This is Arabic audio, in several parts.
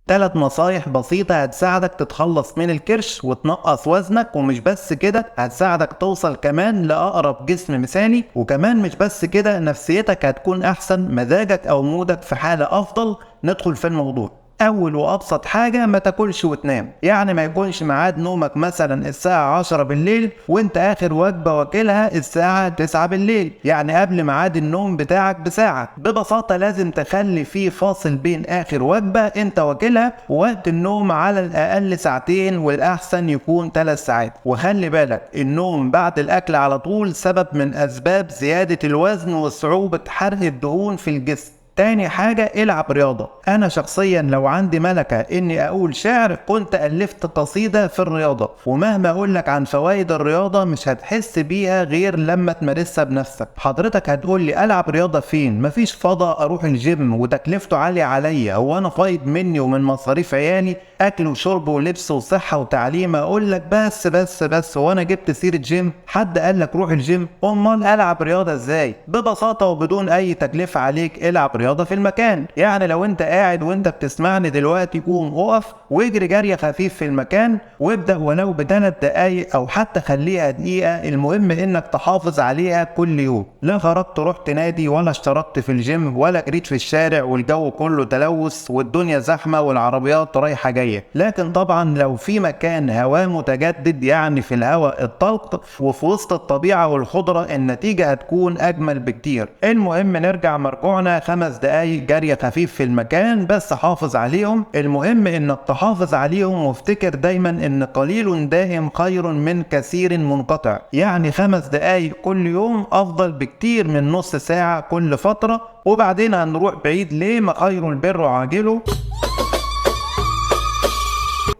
3 نصايح بسيطة هتساعدك تتخلص من الكرش وتنقص وزنك، ومش بس كده هتساعدك توصل كمان لأقرب جسم مثالي، وكمان مش بس كده نفسيتك هتكون أحسن، مزاجك أو مودك في حالة أفضل. ندخل في الموضوع. أول وأبسط حاجة، ما تاكلش وتنام. يعني ما يكونش ميعاد نومك مثلا الساعة 10 بالليل وانت آخر وجبة واكلها الساعة 9 بالليل، يعني قبل ميعاد النوم بتاعك بساعة. ببساطة لازم تخلي فيه فاصل بين آخر وجبة انت واكلها ووقت النوم، على الأقل ساعتين، والأحسن يكون 3 ساعات. وخلي بالك، النوم بعد الأكل على طول سبب من أسباب زيادة الوزن وصعوبة حرق الدهون في الجسم. تاني حاجة، العب رياضة. أنا شخصيا لو عندي ملكة إني أقول شعر كنت ألفت قصيدة في الرياضة، ومهما أقولك عن فوائد الرياضة مش هتحس بيها غير لما تمارسها بنفسك. حضرتك هتقولي ألعب رياضة فين؟ مفيش فضا أروح الجيم وتكلفته عالية عليا، هو أنا فايض مني ومن مصاريف عيالي أكل وشرب ولبس وصحة وتعليم؟ أقولك بس هو أنا جبت سيرة جيم؟ حد قالك روح الجيم؟ أمال ألعب رياضة إزاي؟ ببساطة وبدون أي تكلفة عليك، العب رياضة في المكان. يعني لو انت قاعد وانت بتسمعني دلوقتي، قوم اقف واجري جري خفيف في المكان، وابدأ ولو ب3 دقايق او حتى خليها دقيقة. المهم انك تحافظ عليها كل يوم. لا خرجت رحت نادي ولا اشتركت في الجيم ولا جريت في الشارع والجو كله تلوث والدنيا زحمة والعربيات رايحة جاية. لكن طبعا لو في مكان هواه متجدد، يعني في الهواء الطلق وفي وسط الطبيعة والخضرة، النتيجة هتكون اجمل بكتير. المهم نرجع مرجوعنا، 5 دقايق جري خفيف في المكان بس حافظ عليهم. المهم انك تحافظ عليهم، وافتكر دايما ان قليل دائم خير من كثير منقطع. يعني 5 دقايق كل يوم افضل بكتير من نص ساعة كل فترة. وبعدين هنروح بعيد ليه؟ ما خير البر عاجله.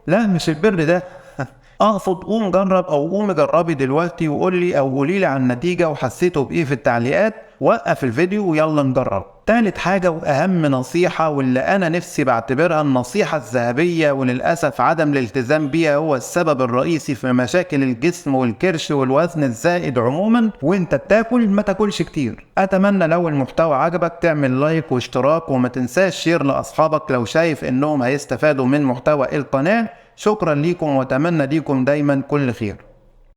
لا مش البر ده اقصد قوم جرب، او قوم جربي دلوقتي وقول لي او قولي لي عن النتيجة وحسيته بايه في التعليقات. وقف الفيديو ويلا نجرب. تالت حاجة واهم نصيحة، واللي انا نفسي بعتبرها النصيحة الذهبية وللأسف عدم الالتزام بيها هو السبب الرئيسي في مشاكل الجسم والكرش والوزن الزائد عموما. وانت بتاكل ما تاكلش كتير. اتمنى لو المحتوى عجبك تعمل لايك واشتراك، وما تنساش شير لاصحابك لو شايف انهم هيستفادوا من محتوى القناة. شكرا ليكم واتمنى ليكم دايما كل خير.